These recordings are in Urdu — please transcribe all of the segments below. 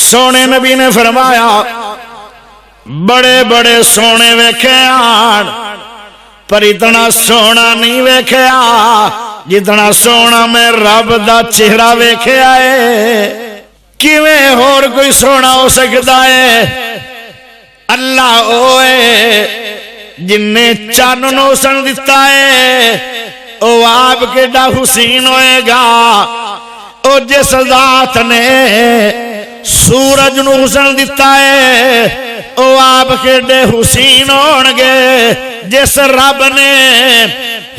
سونے نبی نے فرمایا بڑے بڑے سونے ویکھے آن پر اتنا سونا نہیں ویکھیا جتنا سونا میں رب دا چہرہ ویکھے آئے کیویں اور کوئی سونا ہو سکتا ہے اللہ اوے جن نے چان نو سن دیتا ہے او آپ کے ڈا حسین ہوئے گا او جس ذات نے سورج نو حسن دیتا ہے او آپ کے ڈے حسین ہونگے جس رب نے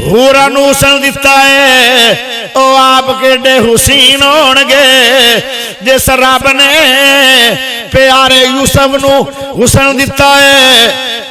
حورا نو حسن دیتا ہے او آپ کے ڈے حسین ہونگے جس رب نے پیارے یوسف نو حسن دیتا ہے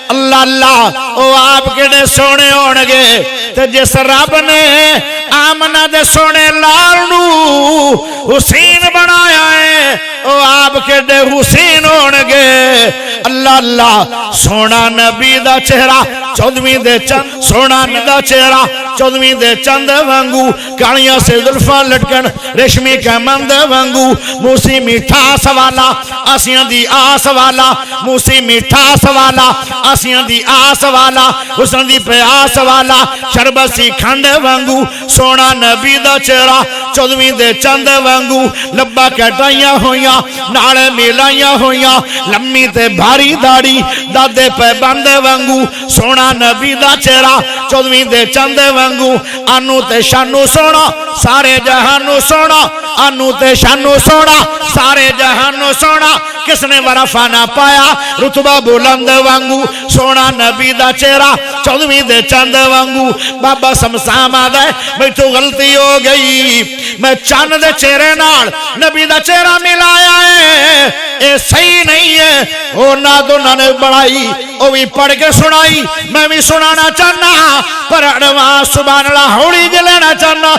اللہ اللہ او آپ کے ڈے سونے ہونگے تے جس رب نے آمنہ دے سونے لال نو حسین بنایا ہے او آپ کے دے حسین ہونگے اللہ اللہ سونا نبی دا چہرہ چودویں دے چند سونا نبی دا چہرہ چودویں دے چند وانگو کانیاں سے ظلفہ لٹکن ریشمی کے مند وانگو موسی میٹھا سوالا آسیاں دی آس والا موسی میٹھا سوالا آسیاں دی آس والا حسن دی پیاس والا شربت سی کھنڈ وانگو سونا نبی دا چہرہ چودویں دے چند وانگو لبا کٹائیاں ہویاں ناڑے میلائیاں ہویاں لمی تے بھاری داڑی دادے پہ بند وانگو سونا نبی دا چہرہ چودویں دے چند وانگو آنو تے شانو سونا سارے جہانو سونا آنو تے شانو سونا سارے جہانو سونا کس نے ورفا نہ پایا رتبہ بلند وانگو سونا نبی دا چہرہ چودویں دے چند وانگو بابا سمسام آدھے میں تو غلطی ہو گئی میں چاند دے چہرے نال نبی دا چہرہ ملایا ہے اے صحیح نہیں ہے او نادو نے بڑھائی او بھی پڑھ کے سنائی میں بھی سنانا چاہنا پر اڑوان سبحان اللہ ہوڑی جلینا چاہنا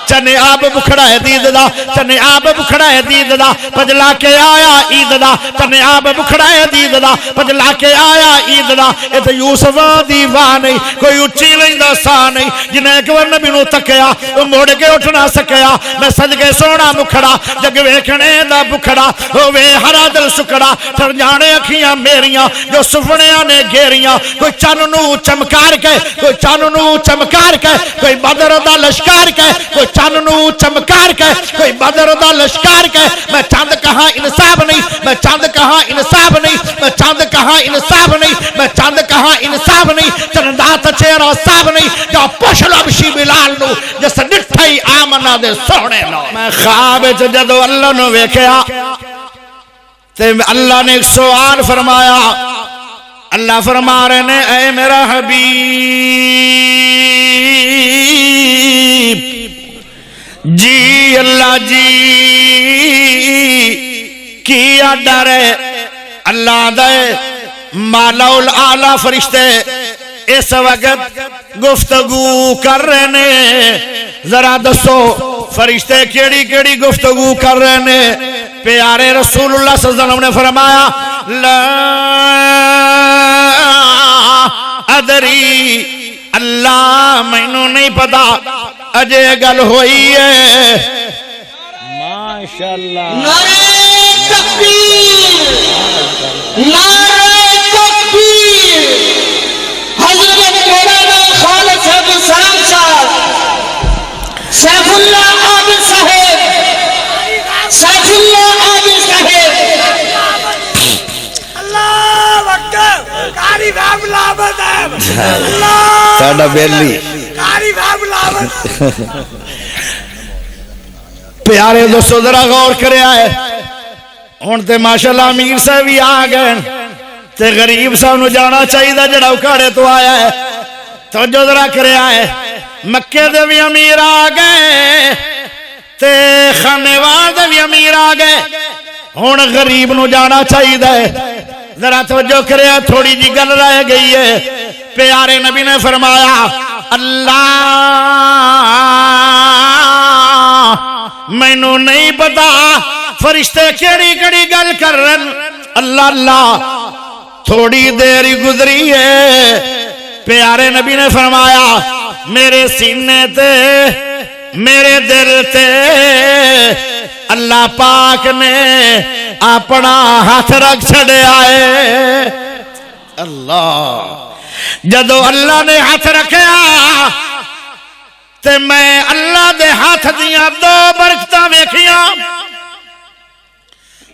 چنے آپ بکھڑا ہے دید دا چنے آپ بکھڑا ہے دید دا پجلا کے آیا عید دا چنے آپ بکھڑا ہے دید دا پجلا کے آیا عید دا اے تو یوسف دیوان نہیں کوئی اچھی لیندہ سا نہیں جنہیں ایک ور نبی نو تکیا وہ موڑ کے اٹھنا سکیا میں صدقے سونا مکھڑا جگ ویکھنے دا بکھڑا ہوئے ہرا دل سکڑا تھر جانے اکھیاں میریاں جو سفنیاں نے گھیریاں کوئی چاننو چمکار کے کوئی چاننو چمکار کے کوئی بدر دا لشکار کے کوئی چاننو چمکار کے کوئی بدر دا لشکار کے میں چاند کہاں انصاب نہیں میں چاند کہاں انصاب نہیں میں چاند کہاں انصاب نہیں میں چاند کہاں انصاب نہیں چندات چہرہ صاحب نہیں جو پوشل ابشی بلال نو جس نٹھائی آمنہ دے سونے لو میں خواب جدو اللہ نو ویکھیا تے اللہ نے ایک سوال فرمایا اللہ فرما رہے نے اے میرا حبیب جی اللہ جی کیا ڈرے اللہ دے مالا الاعلیٰ فرشتے اس وقت گفتگو کر رہے نے ذرا دسو فرشتے کیڑی کیڑی گفتگو کر رہے نے پیارے رسول اللہ صلی اللہ علیہ وسلم نے فرمایا لا ادری اللہ مینوں نہیں پتا اجے گل ہوئی ہے ماشاءاللہ نعرہ تکبیر نعرہ تکبیر حضرت مولانا خالد صاحب السلام صاحب سیف اللہ عابد صاحب سیف اللہ عابد صاحب اللہ اکبر قاری باب لابد اللہ ساڈا بیلی قاری باب لابد پیارے دوستو ذرا غور کرے آئے ہون تے ماشاءاللہ امیر صاحب بھی آ گئے تے غریب صاحب نو جانا چاہیے دا جڑا اکھاڑے تو آیا ہے تو جو ذرا کرے آئے مکے دے بھی امیر آ گئے تے خانیوار دے بھی امیر آ گئے ہون غریب نو جانا چاہیے دا ہے ذرا توجہ کرے آئے تھوڑی جی گل رہ گئی ہے پیارے نبی نے فرمایا اللہ میں نو نہیں پتا فرشتے کیڑی کیڑی گل کر رہن اللہ اللہ تھوڑی دیر گزری ہے پیارے نبی نے فرمایا میرے سینے تے میرے دل تے اللہ پاک نے اپنا ہاتھ رکھ چھڑیا ہے اللہ جدو اللہ نے ہاتھ رکھیا تے میں اللہ دے ہاتھ دیاں دو برکتاں ویکھیاں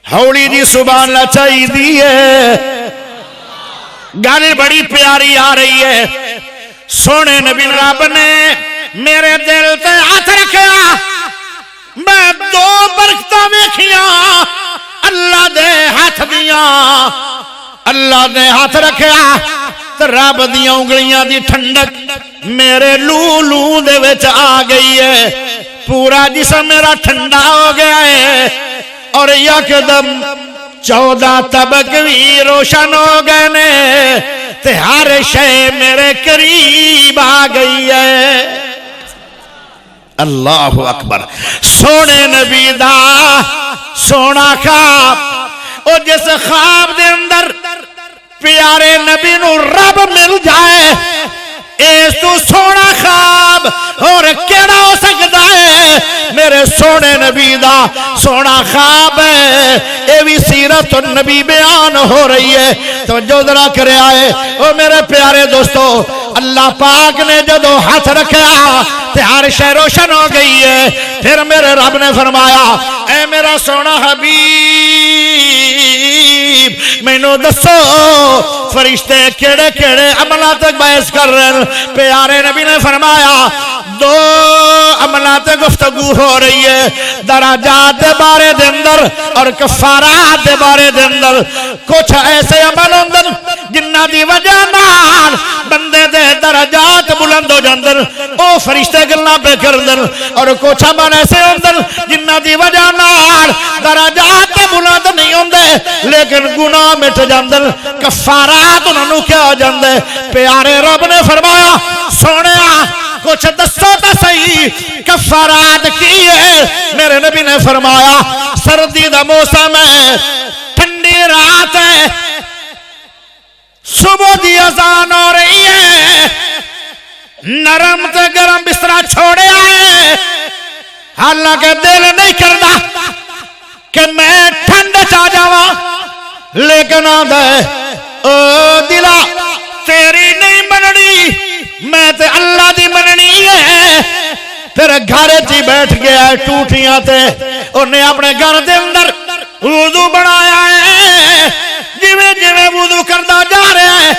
ہولی دی سبحان اللہ چاہی دیئے گل بڑی پیاری آ رہی ہے سونے نبی رب نے میرے دل تے ہاتھ رکھیا میں دو برکتاں ویکھیاں اللہ دے ہاتھ دیاں اللہ نے ہاتھ رکھیا تے رب دیاں انگلیاں دی ٹھنڈک میرے لو لو دے وچ آ گئی ہے پورا جسم میرا ٹھنڈا ہو گیا ہے اور یکدم 14 طبق بھی روشن ہو گئے نے تے ہر شے میرے قریب آ گئی ہے اللہ اکبر سونے نبی دا سونا خواب او جس خواب دے اندر پیارے نبی نو رب مل جائے اس تو سونا خواب اور کیڑا ہو سکتا ہے میرے سونے نبی دا سونا خواب ہے اے بھی سیرت النبی بیان ہو رہی ہے توجہ ذرا کرے آئے او میرے پیارے دوستو اللہ پاک نے جدو ہاتھ رکھا تے ہر شے روشن ہو گئی ہے پھر میرے رب نے فرمایا اے میرا سونا حبیب مینوں دسو فرشتے کیڑے کیڑے عملات باعث کر رہے ہیں پیارے نبی نے فرمایا دو عملات گفتگو ہو رہی ہے درجات دے بارے دے اندر اور کفارات دے بارے دے اندر کچھ ایسے عمل اندر جنہ دی وجہ نال بندے دے درجات بلند ہو جاندن او فرشتے گلاں پہ کردن اور کچھ عمل ایسے اندر جنہ دی وجہ نال درجات بلند نہیں ہوندے لیکن گناہ مٹ جاندن کفارات انہاں نوں کیا ہو جاندے پیارے رب نے فرمایا سونیا کچھ دسو تو صحیح کفارات کی ہے میرے نبی نے فرمایا سردی دا موسم ہے ٹھنڈی رات ہے صبح دی اذان ہو رہی ہے نرم تے گرم بستر چھوڑے آئے حالانکہ دل نہیں کرتا کہ میں ٹھنڈ چا جاواں لیکن آدھے او دلا تیری نہیں مننی میں تے اللہ دی مننی ہے پھر گھر چی بیٹھ گیا ہے ٹوٹیاں تے انہیں اپنے گھر دے اندر وضو بنایا ہے جویں جویں وضو کردا جا رہا ہے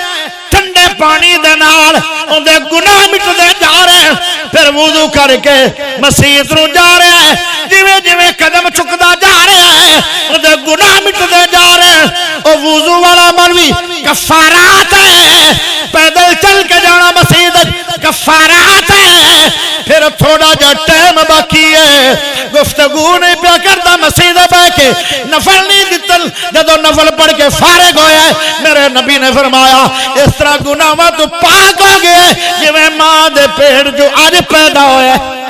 ٹھنڈے پانی دے نال اون دے گناہ مٹدے جا رہے ہیں پھر وضو کر کے مسجد نو جا رہا ہے جویں جویں قدم چکدا جا رہا ہے اون دے گناہ مٹدے جا رہے ہیں او وضو والا عمل بھی کفارات ہے پیدل چل کے جانا مسجد کفارات ہے پھر تھوڑا جا ٹائم باقی ہے گفتگو نہیں پیا کرتا مسجد بہ کے نفل نہیں دتل جدو نفل پڑھ کے فارغ ہویا ہے میرے نبی نے فرمایا اس طرح گناہاں تو پاک ہو گئے جویں ماں دے پیٹ جو اج پیدا ہویا ہے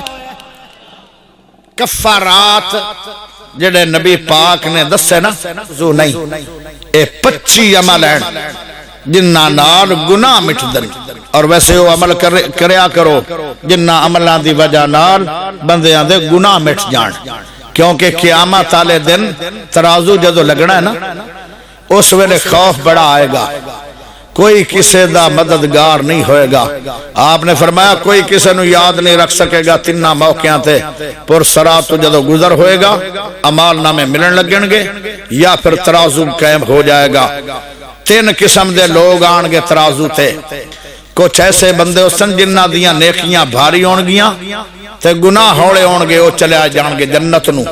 کفارات جڑے نبی پاک نے دسے نا جو نہیں اے 25 عمل ہیں جنہ نال گناہ مٹ دن اور ویسے وہ عمل کریا کرو جنہ عملہ دی وجہ نال بندیاں دے گناہ مٹ جان کیونکہ قیامت والے دن ترازو جدو لگنا ہے نا اس ویلے خوف بڑا آئے گا کوئی کسے دا مددگار نہیں ہوئے گا آپ نے فرمایا کوئی کسے نو یاد نہیں رکھ سکے گا تینہ موقعوں تے پر سرات تو جدو گزر ہوئے گا عمال نامے ملن لگن گے یا پھر ترازو قائم ہو جائے گا 3 قسم دے لوگ آن گے ترازو تے کچھ ایسے بندے اسن جنہ دیاں نیکیاں بھاری ہون گیاں تے گناہ ہوڑے ہون گے وہ چلے آ جان گے جنت نو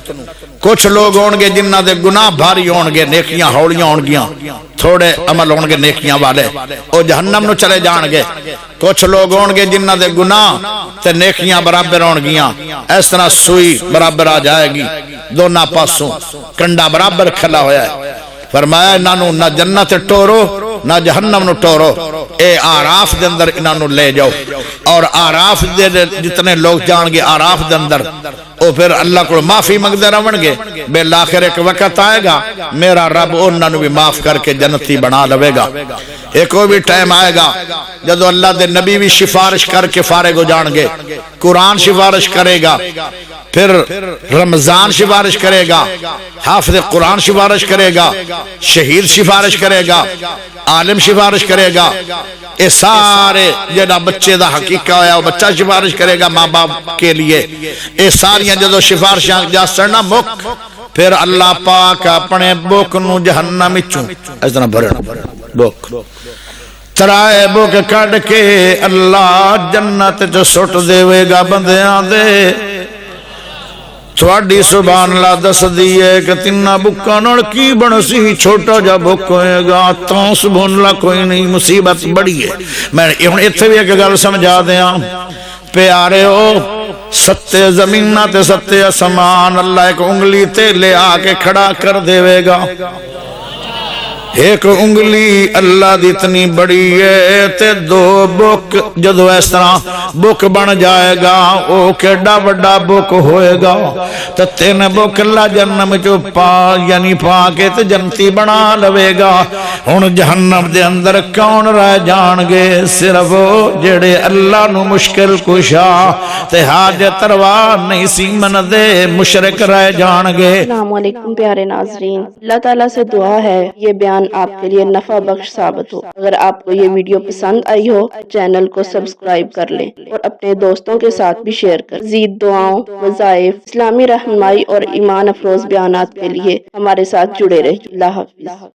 کچھ لوگ ہون گے جنہ دے گناہ بھاری ہون گے نیکیاں ہوڑیاں ہون گیاں تھوڑے عمل ہون گے نیکیاں والے وہ جہنم نو چلے جان گے کچھ لوگ ہون گے جنہ دے گناہ تے نیکیاں برابر ہون گیاں اس طرح سوئی برابر آ جائے گی دونوں پاسوں کنڈا برابر کھلا ہویا ہے فرمایا انہوں نہ جنت ٹورو نہ جہنم نو ٹورو اے آراف دے اندر انہوں لے جاؤ اور آراف دے جتنے لوگ جان گے آراف دے اندر او پھر اللہ کو معافی مانگدے رہن گے بالآخر ایک وقت آئے گا میرا رب انہوں بھی معاف کر کے جنتی بنا لوے گا ایک وہ بھی ٹائم آئے گا جدو اللہ دے نبی بھی سفارش کر کے فارغ ہو جان گے قرآن سفارش کرے گا پھر رمضان سفارش کرے گا، حافظ قرآن سفارش کرے گا، شہید سفارش کرے گا، عالم سفارش کرے گا، اے سارے جڑا بچے دا حقیقہ ہویا وہ بچہ سفارش کرے گا ماں باپ کے لیے. اے ساریاں جدو سفارشاں جا سڑنا مک، پھر اللہ پاک اپنے بک نو جہنم وچوں اس طرح بھرنا بک ترائے بک کڈ کے اللہ جنت چ سٹ دے گا بندیاں دے. تھوڑی سبحان اللہ دس دیئے کہ تینہ بکاں نال کی بن سی، چھوٹا جا بک ہوئے گا تاں سبحان اللہ کوئی نہیں، مصیبت بڑی ہے. میں ہن ایتھے بھی ایک گل سمجھا دیاں پیارے ہو، ستے زمینہ تے ستے اسمان اللہ ایک انگلی تے لے آ کے کھڑا کر دے گا. ایک انگلی اللہ دی اتنی بڑی ہے تے دو بک جدو اس طرح بک بن جائے گا او کیڈا بڑا بک ہوئے گا. تے تین بک اللہ جہنم چو یعنی پا کے تے جنتی بنا لوے گا. ہن جہنم دے اندر کون رہ جان گے؟ صرف جڑے اللہ نو مشکل کشا تے حاجت روا نہیں سی من دے مشرک رہ جان گے. السلام علیکم پیارے ناظرین، اللہ تعالیٰ سے دعا ہے یہ بیان آپ کے لیے نفع بخش ثابت ہو. اگر آپ کو یہ ویڈیو پسند آئی ہو چینل کو سبسکرائب کر لیں اور اپنے دوستوں کے ساتھ بھی شیئر کر. مزید دعاؤں، وظائف، اسلامی رہنمائی اور ایمان افروز بیانات کے لیے ہمارے ساتھ جڑے رہیں. اللہ حافظ.